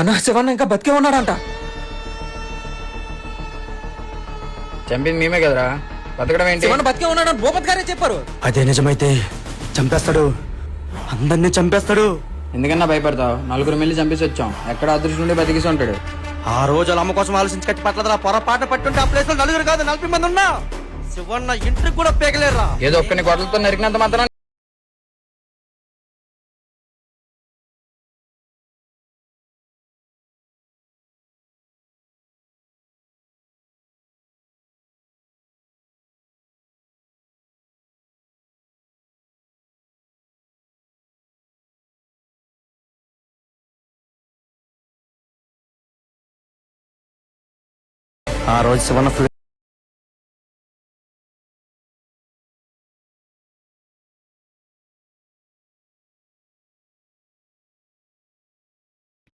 అన్నా శివన్న ఇంకా బతికే ఉన్నాడంట. చంపింది మేమే కదరా, బతకడం ఏంటి? శివన్న బతికే ఉన్నాడని భూపత్ గారే చెప్పారు. అదే నిజమైతే చంపేస్తాడు, అందరినీ చంపేస్తాడు. ఎందుకన్నా భయపడతావు? నలుగురు మిల్లి చంపేసి వచ్చాం, ఎక్కడ అదృష్టం ఉండి బతికేసి ఉంటాడు. ఆ రోజు వాళ్ళ అమ్మ కోసం ఆలోచించి కట్టి పట్ల పొరపాటు పట్టుంటే ఆ ప్లేస్ లో నలుగురు కాదు 40 మంది ఉన్నా శివన్న ఇంటికి కూడా పేగలేరా. ఏదో ఒక్కని గొడవలతో నరికినంత మాత్రం ఆ రోజు శివన్న ఫుల్